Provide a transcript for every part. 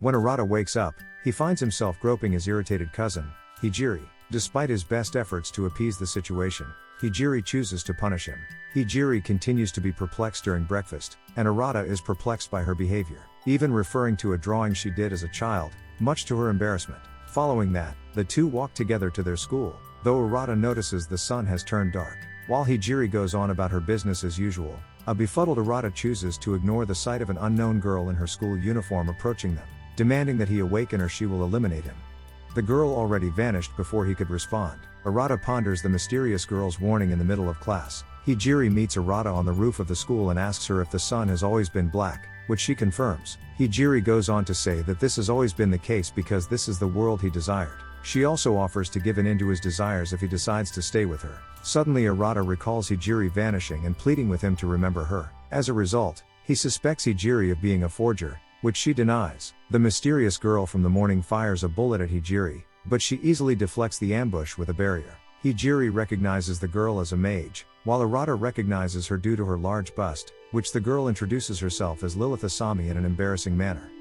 When Arata wakes up, he finds himself groping his irritated cousin, Hijiri. Despite his best efforts to appease the situation, Hijiri chooses to punish him. Hijiri continues to be perplexed during breakfast, and Arata is perplexed by her behavior, even referring to a drawing she did as a child, much to her embarrassment. Following that, the two walk together to their school, though Arata notices the sun has turned dark. While Hijiri goes on about her business as usual, a befuddled Arata chooses to ignore the sight of an unknown girl in her school uniform approaching them, demanding that he awaken or she will eliminate him. The girl already vanished before he could respond. Arata ponders the mysterious girl's warning in the middle of class. Hijiri meets Arata on the roof of the school and asks her if the sun has always been black, which she confirms. Hijiri goes on to say that this has always been the case because this is the world he desired. She also offers to give in to his desires if he decides to stay with her. Suddenly Arata recalls Hijiri vanishing and pleading with him to remember her. As a result, he suspects Hijiri of being a forger, which she denies. The mysterious girl from the morning fires a bullet at Hijiri, but she easily deflects the ambush with a barrier. Hijiri recognizes the girl as a mage, while Arata recognizes her due to her large bust, which the girl introduces herself as Lilith Asami in an embarrassing manner.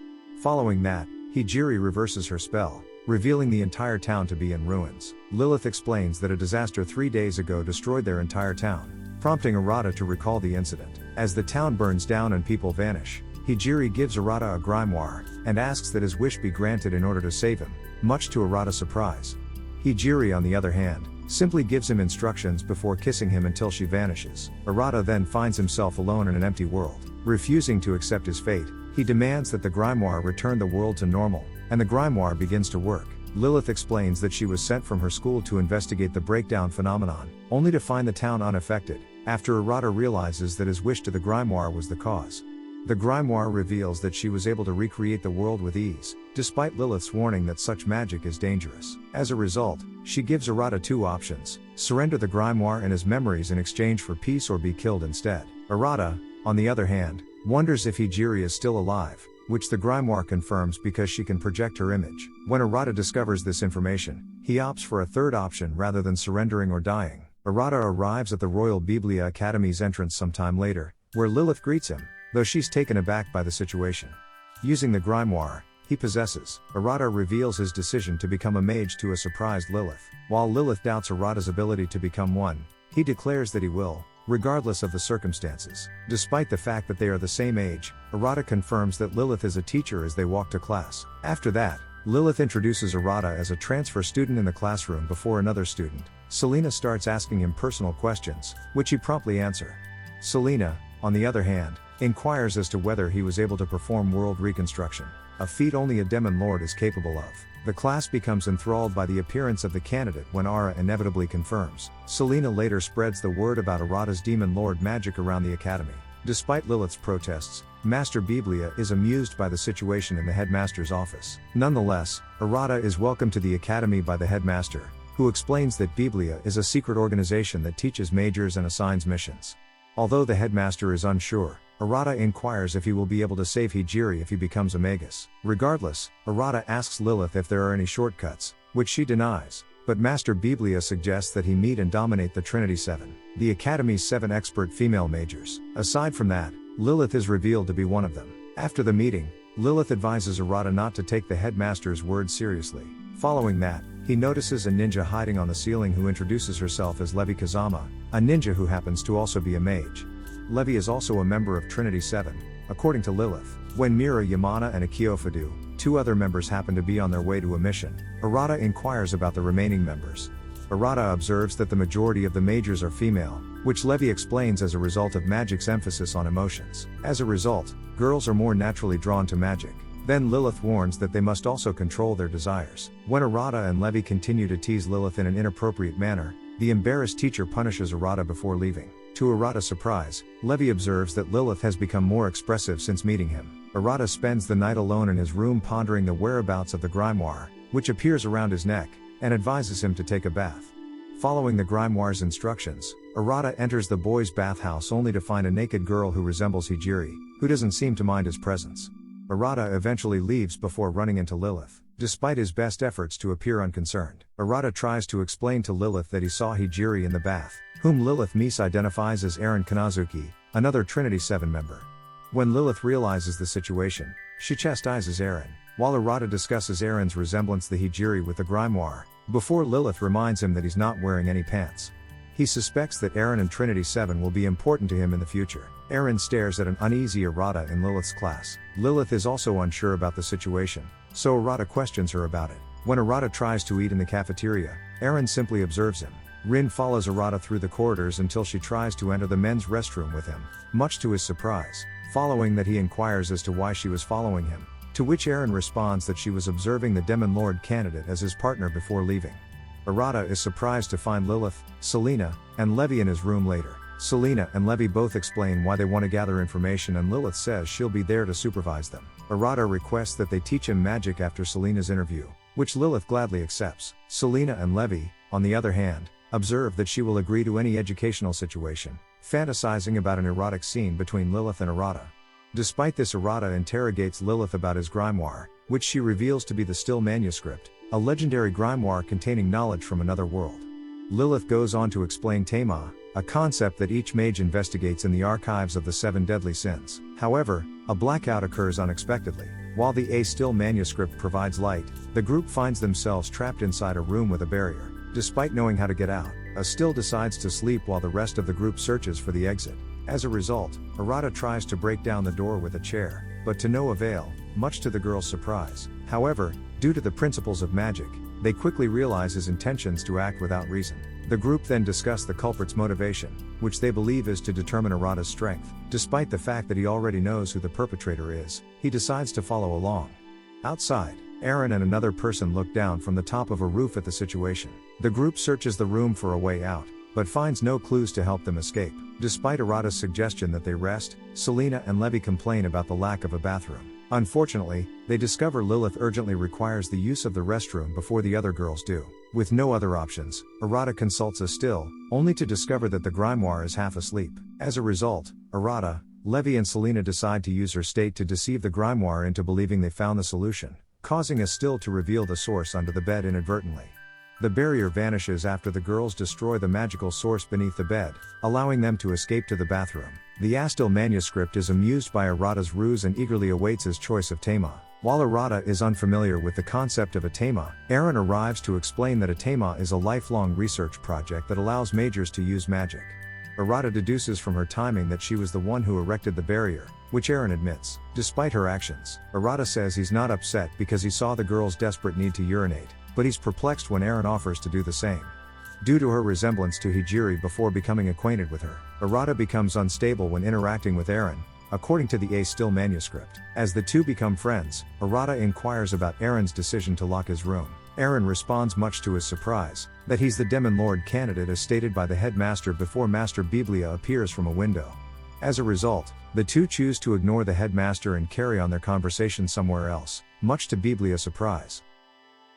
Following that, Hijiri reverses her spell, revealing the entire town to be in ruins. Lilith explains that a disaster 3 days ago destroyed their entire town, prompting Arata to recall the incident. As the town burns down and people vanish, Hijiri gives Arata a grimoire, and asks that his wish be granted in order to save him, much to Arata's surprise. Hijiri, on the other hand, simply gives him instructions before kissing him until she vanishes. Arata then finds himself alone in an empty world. Refusing to accept his fate, he demands that the grimoire return the world to normal, and the grimoire begins to work. Lilith explains that she was sent from her school to investigate the breakdown phenomenon, only to find the town unaffected, after Arata realizes that his wish to the grimoire was the cause. The grimoire reveals that she was able to recreate the world with ease, despite Lilith's warning that such magic is dangerous. As a result, she gives Arata two options: surrender the grimoire and his memories in exchange for peace, or be killed instead. Arata, on the other hand, wonders if Hijiri is still alive, which the grimoire confirms because she can project her image. When Arata discovers this information, he opts for a third option rather than surrendering or dying. Arata arrives at the Royal Biblia Academy's entrance sometime later, where Lilith greets him, though she's taken aback by the situation. Using the grimoire he possesses, Arata reveals his decision to become a mage to a surprised Lilith. While Lilith doubts Arata's ability to become one, he declares that he will, regardless of the circumstances. Despite the fact that they are the same age, Arata confirms that Lilith is a teacher as they walk to class. After that, Lilith introduces Arata as a transfer student in the classroom before another student. Selena starts asking him personal questions, which he promptly answers. Selena, on the other hand, inquires as to whether he was able to perform world reconstruction, a feat only a demon lord is capable of. The class becomes enthralled by the appearance of the candidate when Ara inevitably confirms. Selena later spreads the word about Arata's demon lord magic around the academy. Despite Lilith's protests, Master Biblia is amused by the situation in the headmaster's office. Nonetheless, Arata is welcomed to the academy by the headmaster, who explains that Biblia is a secret organization that teaches majors and assigns missions. Although the headmaster is unsure, Arata inquires if he will be able to save Hijiri if he becomes a magus. Regardless, Arata asks Lilith if there are any shortcuts, which she denies, but Master Biblia suggests that he meet and dominate the Trinity Seven, the Academy's 7 expert female majors. Aside from that, Lilith is revealed to be one of them. After the meeting, Lilith advises Arata not to take the headmaster's words seriously. Following that, he notices a ninja hiding on the ceiling who introduces herself as Levi Kazama, a ninja who happens to also be a mage. Levi is also a member of Trinity Seven, according to Lilith. When Mira Yamana and Akio Fadu, 2 other members happen to be on their way to a mission, Arata inquires about the remaining members. Arata observes that the majority of the majors are female, which Levi explains as a result of magic's emphasis on emotions. As a result, girls are more naturally drawn to magic. Then Lilith warns that they must also control their desires. When Arata and Levi continue to tease Lilith in an inappropriate manner, the embarrassed teacher punishes Arata before leaving. To Arata's surprise, Levi observes that Lilith has become more expressive since meeting him. Arata spends the night alone in his room pondering the whereabouts of the grimoire, which appears around his neck, and advises him to take a bath. Following the grimoire's instructions, Arata enters the boys' bathhouse only to find a naked girl who resembles Hijiri, who doesn't seem to mind his presence. Arata eventually leaves before running into Lilith. Despite his best efforts to appear unconcerned, Arata tries to explain to Lilith that he saw Hijiri in the bath, whom Lilith misidentifies as Eren Kanazuki, another Trinity Seven member. When Lilith realizes the situation, she chastises Eren. while Arata discusses Aaron's resemblance the Hijiri with the grimoire, before Lilith reminds him that he's not wearing any pants. He suspects that Aaron and Trinity Seven will be important to him in the future. Aaron stares at an uneasy Arata in Lilith's class. Lilith is also unsure about the situation, so Arata questions her about it. When Arata tries to eat in the cafeteria, Aaron simply observes him. Rin follows Arata through the corridors until she tries to enter the men's restroom with him, much to his surprise. Following that, he inquires as to why she was following him, to which Aaron responds that she was observing the Demon Lord candidate as his partner before leaving. Arata is surprised to find Lilith, Selena, and Levi in his room later. Selena and Levi both explain why they want to gather information, and Lilith says she'll be there to supervise them. Arata requests that they teach him magic after Selena's interview, which Lilith gladly accepts. Selena and Levi, on the other hand, observe that she will agree to any educational situation, fantasizing about an erotic scene between Lilith and Arata. Despite this, Arata interrogates Lilith about his grimoire, which she reveals to be the Still Manuscript, a legendary grimoire containing knowledge from another world. Lilith goes on to explain Tema, a concept that each mage investigates in the archives of the 7 deadly sins. However, a blackout occurs unexpectedly. While the Still Manuscript provides light, the group finds themselves trapped inside a room with a barrier. Despite knowing how to get out, Still decides to sleep while the rest of the group searches for the exit. As a result, Arata tries to break down the door with a chair, but to no avail, much to the girl's surprise. However, due to the principles of magic, they quickly realize his intentions to act without reason. The group then discuss the culprit's motivation, which they believe is to determine Arata's strength. Despite the fact that he already knows who the perpetrator is, he decides to follow along. Outside, Aaron and another person look down from the top of a roof at the situation. The group searches the room for a way out, but finds no clues to help them escape. Despite Arata's suggestion that they rest, Selena and Levi complain about the lack of a bathroom. Unfortunately, they discover Lilith urgently requires the use of the restroom before the other girls do. With no other options, Arata consults a Still, only to discover that the grimoire is half asleep. As a result, Arata, Levi and Selena decide to use her state to deceive the grimoire into believing they found the solution, causing a Still to reveal the source under the bed inadvertently. The barrier vanishes after the girls destroy the magical source beneath the bed, allowing them to escape to the bathroom. The Still Manuscript is amused by Arata's ruse and eagerly awaits his choice of Tema. While Arata is unfamiliar with the concept of a Tema, Aaron arrives to explain that a Tema is a lifelong research project that allows magers to use magic. Arata deduces from her timing that she was the one who erected the barrier, which Aaron admits. Despite her actions, Arata says he's not upset because he saw the girl's desperate need to urinate, but he's perplexed when Aaron offers to do the same. Due to her resemblance to Hijiri before becoming acquainted with her, Arata becomes unstable when interacting with Aaron, according to the Still Manuscript. As the two become friends, Arata inquires about Aaron's decision to lock his room. Aaron responds, much to his surprise, that he's the Demon Lord candidate as stated by the headmaster before Master Biblia appears from a window. As a result, the two choose to ignore the headmaster and carry on their conversation somewhere else, much to Biblia's surprise.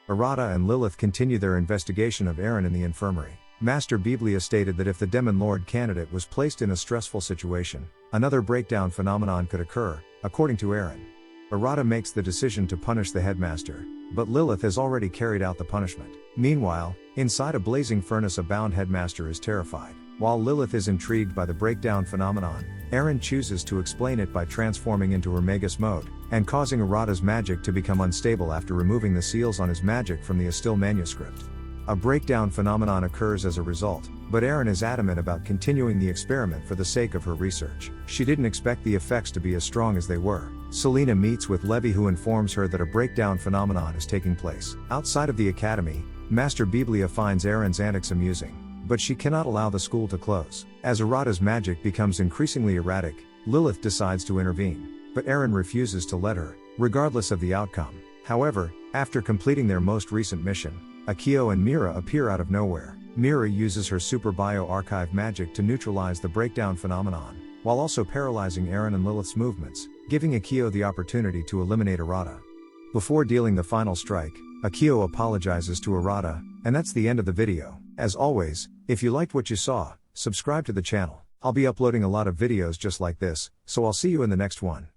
Arata and Lilith continue their investigation of Aaron in the infirmary. Master Biblia stated that if the Demon Lord candidate was placed in a stressful situation, another breakdown phenomenon could occur, according to Aaron. Arata makes the decision to punish the headmaster, but Lilith has already carried out the punishment. Meanwhile, inside a blazing furnace, a bound headmaster is terrified. While Lilith is intrigued by the breakdown phenomenon, Aaron chooses to explain it by transforming into her Magus mode, and causing Arata's magic to become unstable after removing the seals on his magic from the Still Manuscript. A breakdown phenomenon occurs as a result, but Aaron is adamant about continuing the experiment for the sake of her research. She didn't expect the effects to be as strong as they were. Selena meets with Levi, who informs her that a breakdown phenomenon is taking place. Outside of the academy, Master Biblia finds Aaron's antics amusing, but she cannot allow the school to close. As Arata's magic becomes increasingly erratic, Lilith decides to intervene, but Aaron refuses to let her, regardless of the outcome. However, after completing their most recent mission, Akio and Mira appear out of nowhere. Mira uses her Super Bio Archive magic to neutralize the breakdown phenomenon, while also paralyzing Aaron and Lilith's movements, giving Akio the opportunity to eliminate Arata. Before dealing the final strike, Akio apologizes to Arata, and that's the end of the video. As always, if you liked what you saw, subscribe to the channel. I'll be uploading a lot of videos just like this, so I'll see you in the next one.